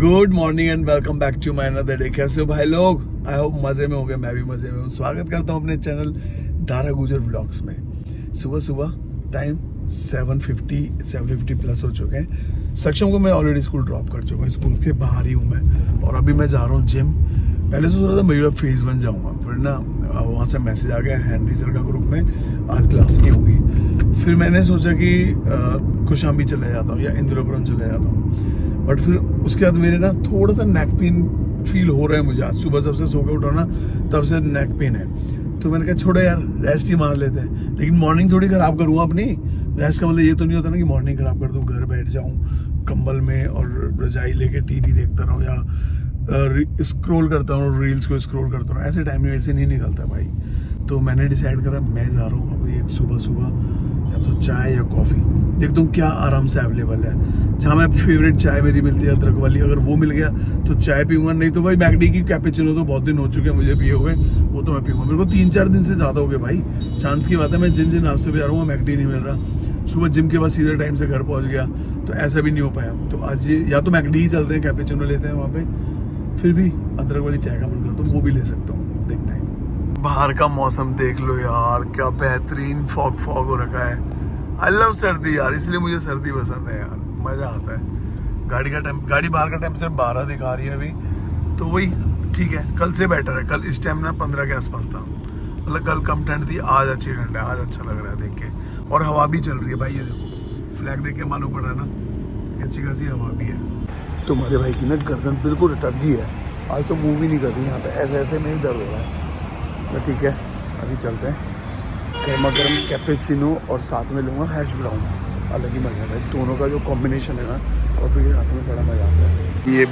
Good morning and welcome back to my another day. कैसे हो भाई लोग? आई होप मज़े में हो गए, मैं भी मज़े में हूँ। स्वागत करता हूँ अपने चैनल दारा गुजर व्लॉग्स में। सुबह सुबह टाइम 7:50 प्लस हो चुके हैं। सक्षम को मैं ऑलरेडी स्कूल ड्रॉप कर चुका हूँ, स्कूल के बाहर ही हूँ मैं, और अभी मैं जा रहा हूँ जिम। पहले तो सोच रहा था मेरा फेज 1 जाऊँगा, फिर ना वहाँ से मैसेज आ गया हेनरी सर का ग्रुप में आज क्लास नहीं होगी। फिर मैंने सोचा कि कुशाम्बी चले जाता हूँ या इंद्रपुरम चले जाता हूँ, बट फिर उसके बाद मेरे ना थोड़ा सा नेक पेन फील हो रहा है मुझे। आज सुबह सबसे सो के उठा ना, तब से नेक पेन है। तो मैंने कहा छोड़ो यार, रेस्ट ही मार लेते हैं। लेकिन मॉर्निंग थोड़ी ख़राब करूँगा अपनी। रेस्ट का मतलब ये तो नहीं होता ना कि मॉर्निंग ख़राब कर दूँ, घर बैठ जाऊँ कंबल में और रजाई लेके टीवी देखता रहूँ या स्क्रॉल करता हूँ, रील्स को स्क्रॉल करता हूँ। ऐसे टाइम मेरे से नहीं निकलता भाई। तो मैंने डिसाइड करा मैं जा रहा हूँ अभी एक सुबह या तो चाय या कॉफ़ी, देखता हूँ क्या आराम से अवेलेबल है। जहाँ मैं फेवरेट चाय मेरी मिलती है अदरक वाली, अगर वो मिल गया तो चाय पीऊँगा, नहीं तो भाई मैकडी की कैपेचिनो तो बहुत दिन हो चुके हैं मुझे पिए हुए, वो तो मैं पीऊँगा। मेरे को 3-4 दिन से ज़्यादा हो गए भाई। चांस की बात है मैं जिन नाश्ते पे जा रहा हूँ मैकडी नहीं मिल रहा। सुबह जिम के बाद सीधे टाइम से घर पहुँच गया, तो ऐसा भी नहीं हो पाया। तो आज या तो मैकडी ही चलते हैं, कैपेचिनो लेते हैं वहाँ पे, फिर भी अदरक वाली चाय का मन करता तो वो भी ले सकता हूँ, देखते हैं। बाहर का मौसम देख लो यार, क्या बेहतरीन फॉग हो रखा है। आई लव सर्दी यार, इसलिए मुझे सर्दी पसंद है यार, मज़ा आता है। गाड़ी बाहर का टेम्परेचर 12 दिखा रही है अभी, तो वही ठीक है। कल से बेटर है, कल इस टाइम ना 15 के आसपास था, मतलब कल कम ठंड थी, आज अच्छी ठंड है, आज अच्छा लग रहा है देख के। और हवा भी चल रही है भाई, ये देखो फ्लैग देख के मालूम पड़ रहा है ना कि अच्छी खासी हवा भी है। तुम्हारे भाई की ना गर्दन बिल्कुल अटक गई है, आज तो मूव ही नहीं कर रही यहाँ पे, ऐसे में भी दर्द हो रहा है। तो ठीक है, अभी चलते हैं। गर्मा गर्म कैपेचिनो और साथ में लूँगा हैश ब्राउन, अलग ही मज़ा है। दोनों का जो कॉम्बिनेशन है ना कॉफ़ी के साथ में, बड़ा मज़ा आता है। ये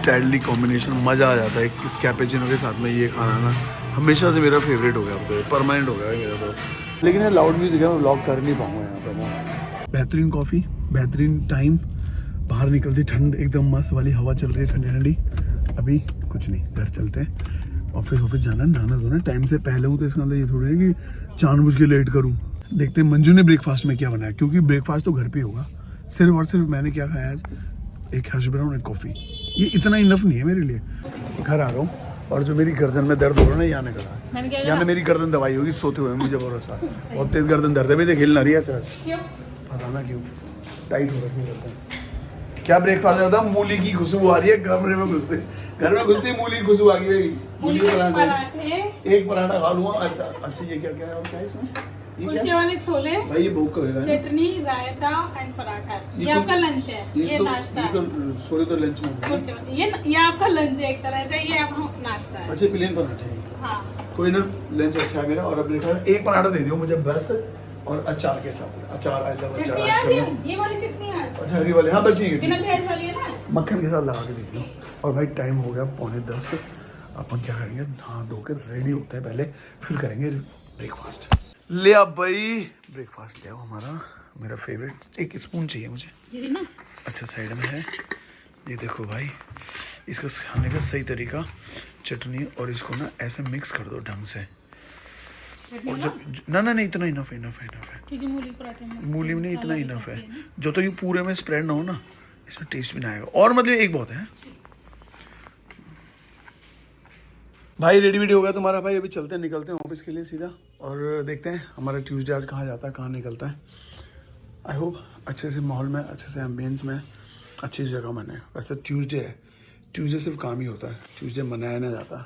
डेडली कॉम्बिनेशन, मज़ा आ जाता है इस कैपेचिनो के साथ में। ये खाना ना हमेशा से मेरा फेवरेट हो गया, अब तो परमानेंट हो गया है मेरा तो। लेकिन ये लाउड म्यूजिक है, मैं व्लॉग कर नहीं पाऊँगा यहाँ पर ना। बेहतरीन कॉफ़ी, बेहतरीन टाइम, बाहर निकलती ठंड, एकदम मस्त वाली हवा चल रही है ठंडी ठंडी। अभी कुछ नहीं, घर चलते हैं। ऑफिस जाना, नहाना धोना टाइम से पहले हूँ, तो इसका मतलब ये थोड़ी है कि जानबूझ के लेट करूँ। देखते हैं मंजू ने ब्रेकफास्ट में क्या बनाया, क्योंकि ब्रेकफास्ट तो घर पे होगा। सिर्फ और सिर्फ मैंने क्या खाया आज, एक हैश ब्राउन, एक कॉफ़ी। ये इतना इनफ नहीं है मेरे लिए। घर आ रहा हूँ, और जो मेरी गर्दन में दर्द हो रहा है ना, यहाँ निकला, यहाँ मेरी गर्दन दवाई होगी सोते हुए, मुझे भरोसा। बहुत तेज गर्दन दर्द है, मेरे हिल ना रही है सर, पता ना क्यों टाइट हो रखी गर्दन। क्या ब्रेकफास्ट में था? मूली की खुशबू आ रही है कमरे में घुसते, घर में घुसते मूली की खुशबू आ गई भाई। मूली के पराठे, एक पराठा खा लूंगा। अच्छा ये क्या है और क्या है इसमें? कुलचे वाले छोले भाई, ये भूख करेगा, चटनी, रायता एंड पराठा। ये आपका लंच है, ये नाश्ता है। छोले तो लंच में, ये आपका लंच है एक तरह से, ये आप नाश्ता है। अच्छा प्लेन पराठे। हाँ कोई ना, लंच अच्छा है मेरा। और अब एक पराठा दे दियो मुझे बस, और अचार के साथ। अचार आई लव अचार। ये वाली चटनी है, अच्छा हरी वाली, हाँ बच्ची बिना प्याज वाली है ना, मक्खन के साथ लगा के दे दियो। और भाई टाइम हो गया 9:45। अपन क्या करेंगे, नहा धो के रेडी होते हैं पहले, फिर करेंगे ब्रेकफास्ट। ले आप भाई, ब्रेकफास्ट ले आओ हमारा, मेरा फेवरेट। एक स्पून चाहिए मुझे, ये ना अच्छा साइड में है। ये देखो भाई, इसको खाने का सही तरीका, चटनी, और इसको ना ऐसे मिक्स कर दो ढंग से। और जब ना इतना इनफ है ठीक है। मूली पराठे में, मूली में नहीं, इतना इनफ है। जो तो ये पूरे में स्प्रेड ना हो ना, इसमें टेस्ट भी ना आएगा। और मतलब एक बहुत है भाई। रेडी हो गया तुम्हारा भाई, अभी चलते हैं, निकलते हैं ऑफिस के लिए सीधा, और देखते हैं हमारा ट्यूसडे आज कहाँ जाता है, कहाँ निकलता है। आई होप अच्छे से माहौल में, अच्छे से एम्बियंस में, अच्छी जगह मने। वैसे ट्यूसडे है, ट्यूसडे सिर्फ काम ही होता है, ट्यूसडे मनाया ना जाता,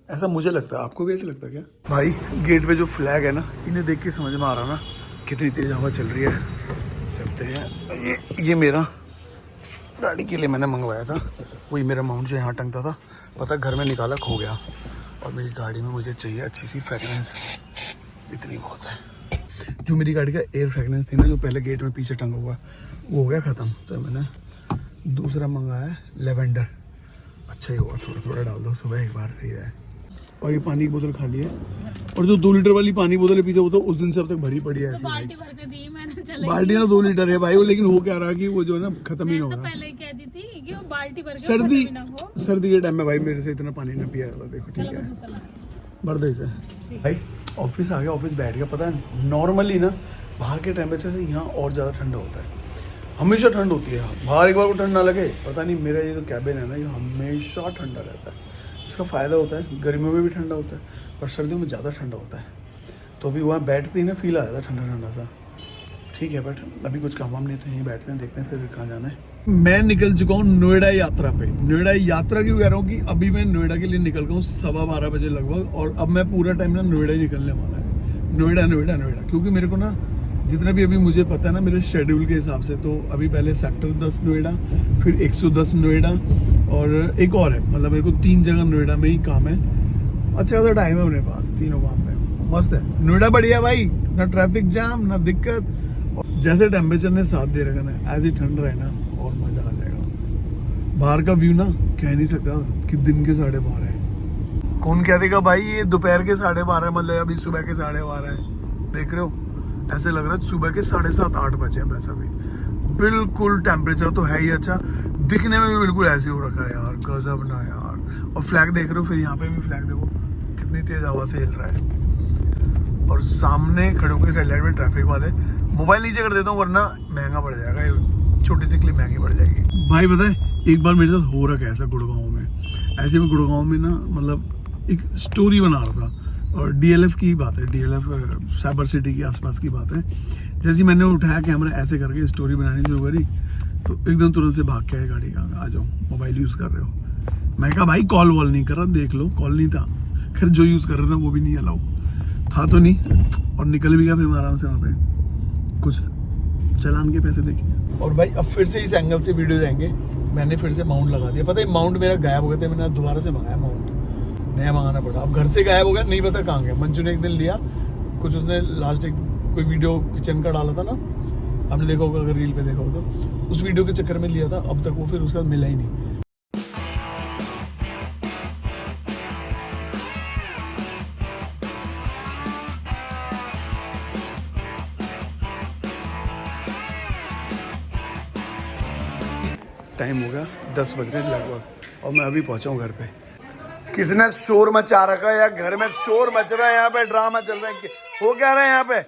ऐसा मुझे लगता है। आपको भी ऐसा लगता है क्या भाई? गेट पे जो फ्लैग है ना, इन्हें देख के समझ में आ रहा ना कितनी तेज हवा चल रही है। चलते हैं। ये मेरा गाड़ी के लिए मैंने मंगवाया था, वही मेरा माउंट जो यहाँ टंगता था, पता घर में निकाला खो गया। और मेरी गाड़ी में मुझे चाहिए अच्छी सी फ्रेगनेंस, इतनी बहुत है। जो मेरी गाड़ी का एयर फ्रेगनेंस थी ना, जो पहले गेट में पीछे टंगा हुआ, वो हो गया ख़त्म। तो मैंने दूसरा मंगाया है लेवेंडर। अच्छा ही होगा, थोड़ा थोड़ा डाल दो सुबह एक बार, सही रहे। और ये पानी की बोतल खाली है, और जो 2 लीटर वाली पानी बोतल है पीछे, वो तो उस दिन से अब तक भरी पड़ी है। तो बाल्टी भर के दी मैंने, चले बाल्टी ना 2 लीटर है भाई वो, लेकिन हो क्या रहा कि वो जो है ना खत्म ही ना हो रहा। पहले ही कह दी थी कि वो बाल्टी भर के सर्दी के टाइम में भाई मेरे से इतना पानी ना पिया जाता। देखो ठीक है, भर दो इसे भाई। ऑफिस आ गया, ऑफिस बैठ गया। पता है नॉर्मली ना बाहर के टेम्परेचर से यहाँ और ज़्यादा ठंडा होता है, हमेशा ठंड होती है। बाहर एक बार को ठंड ना लगे, पता नहीं, मेरा ये जो कैबिन है ना, ये हमेशा ठंडा रहता है। इसका फ़ायदा होता है, गर्मियों में भी ठंडा होता है, पर सर्दियों में ज़्यादा ठंडा होता है। तो अभी वहाँ बैठते ही ना फील आ जाता है ठंडा ठंडा सा। ठीक है, बट अभी कुछ काम हम नहीं, तो यहीं बैठते हैं, देखते हैं फिर कहाँ जाना है। मैं निकल चुका हूँ नोएडा यात्रा पे। नोएडा यात्रा क्यों कह रहा हूँ कि अभी मैं नोएडा के लिए निकल गया हूँ 12:15 बजे लगभग, और अब मैं पूरा टाइम ना नोएडा ही निकलने वाला है। नोएडा नोएडा नोएडा, क्योंकि मेरे को ना जितना भी अभी मुझे पता है ना मेरे शेड्यूल के हिसाब से, तो अभी पहले सेक्टर 10 नोएडा, फिर 110 नोएडा, और एक और है, मतलब मेरे को 3 जगह नोएडा में ही काम है। अच्छा खासा टाइम है मेरे पास तीनों काम में, मस्त है नोएडा, बढ़िया भाई, ना ट्रैफिक जाम ना दिक्कत। जैसे टेम्परेचर ने साथ दे रखा ना, ऐसे ठंड रहे ना और मजा आ जाएगा। बाहर का व्यू ना कह नहीं सकता कि दिन के 12:30 है। कौन कह देगा भाई ये दोपहर के 12:30, मतलब अभी सुबह के 12:30 है। देख रहे हो, ऐसे लग रहा है सुबह के 7:30-8 बजे हैं। वैसा भी बिल्कुल टेम्परेचर तो है ही अच्छा, दिखने में भी बिल्कुल ऐसे हो रखा है यार, गजब ना यार। और फ्लैग देख रहे हो, फिर यहाँ पे भी फ्लैग देखो कितनी तेज हवा से हिल रहा है। और सामने खड़े होकर रेड लाइट में ट्रैफिक वाले, मोबाइल नीचे कर देता हूँ वरना महंगा पड़ जाएगा, ये छोटी सी क्लिप महंगी पड़ जाएगी। भाई पता है एक बार मेरे साथ हो रखा है ऐसा गुड़गांव में। ऐसे में गुड़गांव में ना, मतलब एक स्टोरी बना रहा था, और DLF की बात है, DLF साइबर सिटी के आसपास की बात है। जैसे मैंने उठाया कैमरा, ऐसे करके स्टोरी बनानी शुरू करी, तो एकदम तुरंत से भाग के आए गाड़ी का, आ जाओ मोबाइल यूज़ कर रहे हो। मैं कहा भाई कॉल वॉल नहीं कर रहा, देख लो, कॉल नहीं था। खैर जो यूज़ कर रहे थे वो भी नहीं अलाउ था, तो नहीं, और निकल भी गया। फिर आराम से वहाँ पे कुछ चलान के पैसे देखे। और भाई अब फिर से इस एंगल से वीडियो जाएंगे। मैंने फिर से माउंट लगा दिया, पता है माउंट मेरा गायब हो गया था, मैंने दोबारा से मंगाया माउंट, नया मंगाना पड़ा। अब घर से गायब हो गया, नहीं पता कहाँ गया। मंजू ने एक दिन लिया कुछ, उसने लास्ट एक कोई वीडियो किचन का डाला था ना, आपने देखा होगा, अगर रील पे देखा होगा, तो उस वीडियो के चक्कर में लिया था। अब तक वो फिर उसका मिला ही नहीं। टाइम हो गया 10 बज रहे लगभग, और मैं अभी पहुंचा हूँ घर पे। किसने शोर मचा रखा है यार, घर में शोर मच रहा है, यहाँ पे ड्रामा चल रहा है। वो क्या रहा है यहाँ पे,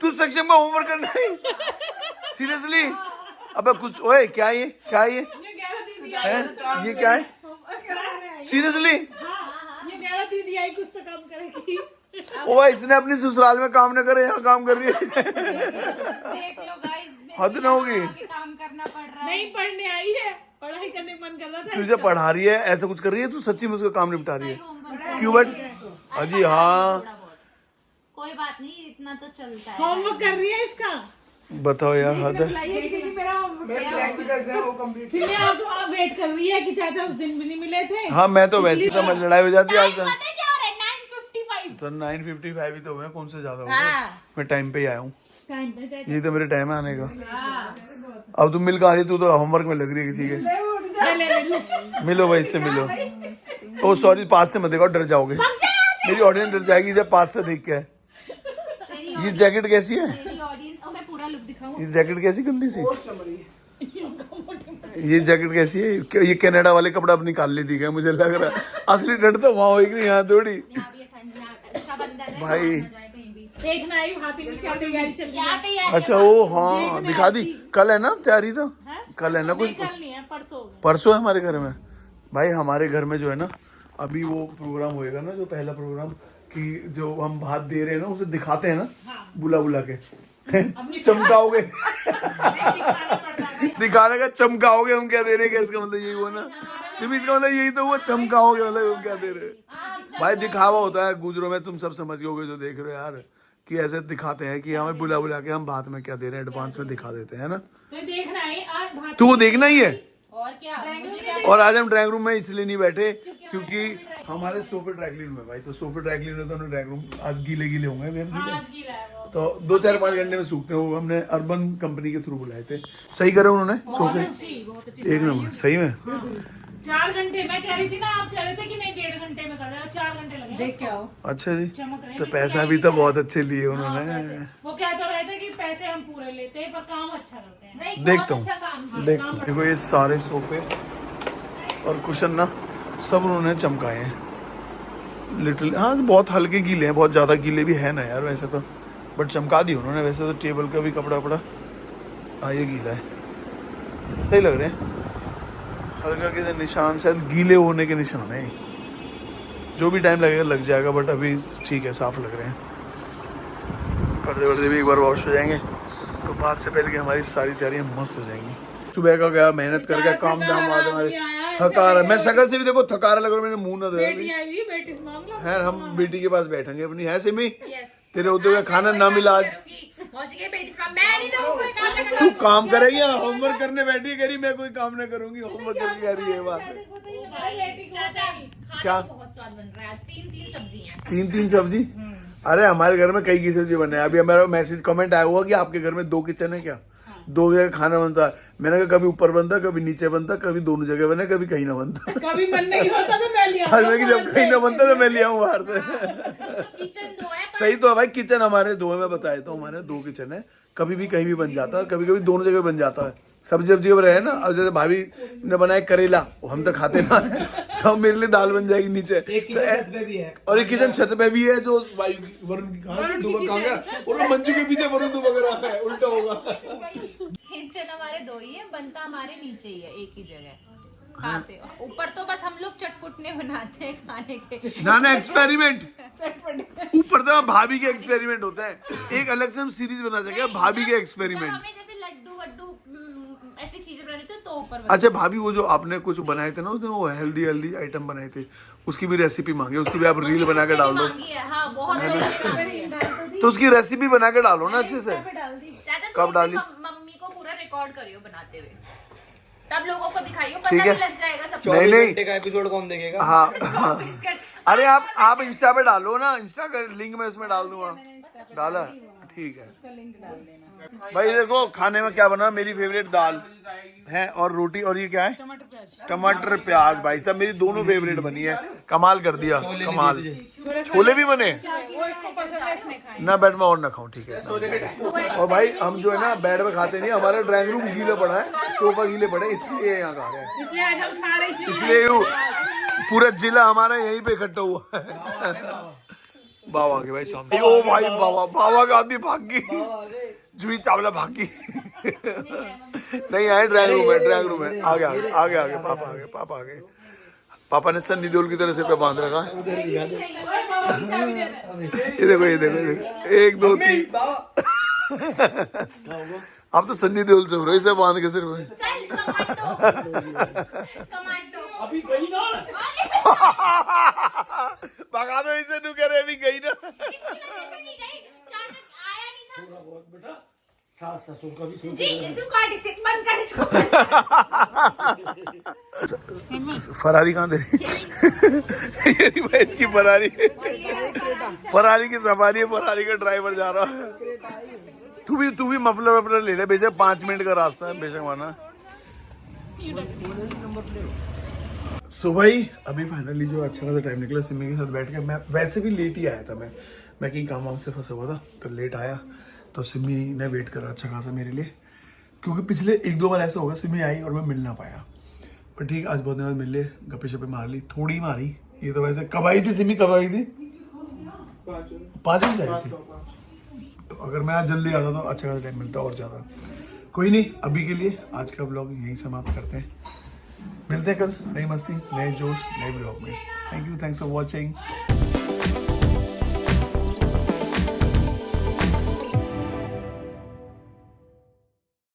तू सक्षम का होमवर्क करना है? सीरियसली? अबे कुछ, ओए क्या ये, क्या ये है, ये क्या है सीरियसली? कुछ तो काम करेगी। ओ इसने अपनी ससुराल में काम न करे, यहाँ काम कर रही है। देख लो गाइस, हद न होगी। काम करना पड़ रहा है। नहीं पढ़ने आई है, पढ़ाई करने का मन कर रहा था। तुझे पढ़ा रही है, ऐसा कुछ कर रही है, तू सच्ची में उसका काम निपटा रही है क्यों? बट अजी हाँ, कोई बात नहीं, इतना तो चलता है। होमवर्क कर रही है इसका, बताओ यार, हद है। मेरा आप वेट कर रही है कि चाचा उस दिन भी नहीं मिले थे। हाँ मैं तो वैसे तो मैं लड़ाई हो जाती है आज तक। पता है क्या हो रहा है? 9:55 तो 9:55 ही तो हुए, कौन से ज्यादा हो गए। हाँ। मैं टाइम पे ही आया हूँ, टाइम पे चाचा। ये तो मेरे टाइम है आने का। अब तुम मिल कर आ रही, तू तो होमवर्क में लग रही है किसी के। मिलो भाई, इससे मिलो। ओ सॉरी, पास से मत देखो, डर जाओगे, मेरी ऑडियंस डर जाएगी जब पास से देख के। ये जैकेट कैसी है? तेरी ऑडियंस, और मैं पूरा लुक दिखाऊं? ये जैकेट कैसी गंदी सी, ये जैकेट कैसी है? ये कनाडा वाले कपड़ा अब निकाल ली थी क्या, मुझे लग रहा है। असली ठंड तो वहाँ होगी नहीं, यहाँ थोड़ी। सब अंदर है, भाई देखना है हाथी की क्या तैयारी चल रही क्या है। तैयारी? अच्छा वो हाँ दिखा दी, कल है ना तैयारी, तो कल है ना कुछ, कल नहीं है, परसों होगा। परसों है हमारे घर में। भाई हमारे घर में जो है ना, अभी वो प्रोग्राम होएगा ना, जो पहला प्रोग्राम कि जो हम भात दे रहे हैं ना, उसे दिखाते हैं ना, बुला बुला के चमकाओगे। दिखाने का चमकाओगे, हम क्या दे रहे हैं, इसका मतलब यही हुआ ना, सिर्फ इसका मतलब यही तो हुआ, चमकाओगे मतलब हम क्या दे रहे हैं। भाई दिखावा होता है गुजरों में, तुम सब समझ गए जो देख रहे हो यार, कि ऐसे दिखाते हैं कि हमें बुला बुला के हम भात में क्या दे रहे हैं, एडवांस में दिखा देते हैं ना। तो देखना है आज भात। तो वो देखना ही है। और क्या, मुझे क्या? और आज हम ड्राइंग रूम में इसलिए नहीं बैठे क्योंकि हमारे सोफे ड्राई क्लीन में, भाई तो सोफे ड्राई क्लीन में तो ड्राइंग रूम आज गीले गीले होंगे अभी हम, आज की रहा है वो। तो 2-4-5 घंटे में सूखते हो। हमने अर्बन कंपनी के थ्रू बुलाए थे, सही करे उन्होंने सोफे, बहुत अच्छी। एक नंबर सही में। 4 घंटे मैं कह रही थी ना, आप कह रहे थे कि नहीं 1.5 घंटे में कर रहे हो, 4 घंटे लगे। देख के आओ। अच्छा जी, चमक रहे हैं तो ना, पैसा भी तो बहुत अच्छे लिए हाँ, उन्होंने। पैसे। वो कह तो रहे थे कि पैसे हम पूरे लेते हैं पर काम अच्छा करते हैं। नहीं, देखता बहुत हूँ, अच्छा काम किया। देख देखो ये सारे सोफे और कुशन ना सब उन्होंने चमकाए हैं लिटिल। हाँ बहुत हल्के गीले हैं, बहुत ज़्यादा गीले भी है ना यार वैसे तो, बट चमका दी उन्होंने। वैसे तो टेबल का भी कपड़ा वपड़ा हाँ ये गीला है, सही लग रहे हैं। हल्का के निशान शायद गीले होने के निशान है। जो भी टाइम लगेगा लग जाएगा, बट अभी ठीक है, साफ लग रहे हैं। पर्दे वर्दे भी एक बार वॉश हो जाएंगे तो बात से पहले कि हमारी सारी तैयारियां मस्त हो जाएंगी। सुबह का गया, मेहनत करके काम धाम थका रहा, मैं शकल से भी देखो थका रहा लग रहा, मैंने मुंह ना धोया है। हम बेटी के पास बैठेंगे अपनी, है सिमी? तेरे उद्योग का खाना ना मिला आज, तू काम करेगी या होमवर्क करने बैठी कह रही मैं कोई काम ना करूंगी, होमवर्क करके कह रही है। बात क्या बहुत स्वाद बन रहा है आज, 3 सब्जियां। 3 सब्जी? अरे हमारे घर में कई की सब्जी बने हैं। अभी हमारा मैसेज कमेंट आया हुआ कि आपके घर में 2 किचन है क्या? 2 जगह खाना बनता है। मैंने कहा कभी ऊपर बनता, कभी नीचे बनता, कभी दोनों जगह बने, कभी कहीं ना बनता। कभी मन नहीं होता तो मैं ले हर में जब कहीं ना बनता तो मैं ले आऊँ बाहर से। किचन 2 है। सही तो है भाई, किचन हमारे 2 है, मैं बताया तो हमारे 2 किचन है। कभी भी कहीं भी बन जाता है, कभी कभी दोनों जगह बन जाता है। सब्जी वब्जी रहे ना, अब जैसे भाभी ने बनाया करेला, वो हम तो खाते ना है, तो मेरे लिए दाल बन जाएगी नीचे। और एक किचन छत पे भी है जो वरुण की कहाँ गया, और मंजू के पीछे वरुण दुबा है, उल्टा होगा। किचन हमारे 2 ही है, बनता हमारे नीचे ही है, एक ही जगह खाते। ऊपर तो बस हम लोग चटपुटने बनाते हैं खाने के। ना एक्सपेरिमेंट, ऊपर तो भाभी के एक्सपेरिमेंट होते हैं। एक अलग से हम सीरीज बना सके भाभी के एक्सपेरिमेंट। हमें जैसे लड्डू वड्डू ऐसी चीजें बनानी थी तो ऊपर। अच्छा भाभी, वो जो आपने कुछ बनाए थे ना उसने, वो हेल्दी आइटम बनाए थे, उसकी भी रेसिपी मांगे, उसकी भी आप रील बना के डाल दो। हाँ, बहुत तो उसकी रेसिपी बना के डालो ना अच्छे से। कब डाली? मम्मी को पूरा रिकॉर्ड करियो बनाते हुए, तब लोगों को दिखाइयो, पता ठीक है। भी लग जाएगा सबको। नहीं का एपिसोड कौन देखेगा? हाँ अरे आप इंस्टा पे डालो ना, इंस्टा का लिंक मैं इसमें डाल दूंगा। डाला? ठीक है भाई। देखो खाने में क्या बना, मेरी फेवरेट दाल है और रोटी, और ये क्या है? टमाटर प्याज। भाई साहब मेरी दोनों फेवरेट बनी है, कमाल कर दिया, कमाल। छोले भी बने ना, बेड में और ना खाऊं, ठीक है। और भाई हम जो है ना बेड में खाते नहीं, हमारा ड्राइंग रूम गीला पड़ा है, सोफा गीले पड़े, इसलिए यहाँ खा रहे हैं। इसलिए पूरा जिला हमारा यहीं पे इकट्ठा हुआ है। बाबा के भाई सामने, ओ भाई बाबा का आदमी भाग गई, जूही चावला भागी। नहीं आए, ड्राइंग रूम है। आगे पापा आ गए। पापा ने सन्नी देओल की तरह से पे बांध रखा है। ये देखो 1 2 3। आप तो सन्नी देओल से हो रहे, इसे बांध के सिर्फ। अभी गई ना भगा दो इसे, नु करे अभी गई ना। सास ससुर का भी जी, तू काट इसे, बंद कर इसको। फरारी कहाँ दे रही? भाई इसकी फरारी की सवारी है, फरारी का ड्राइवर जा रहा है। तू भी मफलर ले ले, बेशक 5 मिनट का रास्ता है, बेशक माना। सो भाई अभी फाइनली जो अच्छा खासा टाइम निकला सिमी के साथ बैठ के। मैं वैसे भी लेट ही आया था, मैं कहीं काम से फंसा हुआ था तो लेट आया, तो सिमी ने वेट करा अच्छा खासा मेरे लिए, क्योंकि पिछले 1-2 बार ऐसा होगा सिमी आई और मैं मिल ना पाया। पर ठीक, आज बहुत दिन बाद मिल लिए, गप्पे शप्पे मार ली, थोड़ी मारी। ये तो वैसे कब आई थी सिमी, कब आई थी? 5 बजे आई थी। तो अगर मैं आज जल्दी आता तो अच्छा खासा टाइम मिलता और ज़्यादा। कोई नहीं, अभी के लिए आज का ब्लॉग यहीं समाप्त करते हैं। मिलते हैं कल नई मस्ती, नए जोश, नए ब्लॉग में। Thank you, thanks for watching.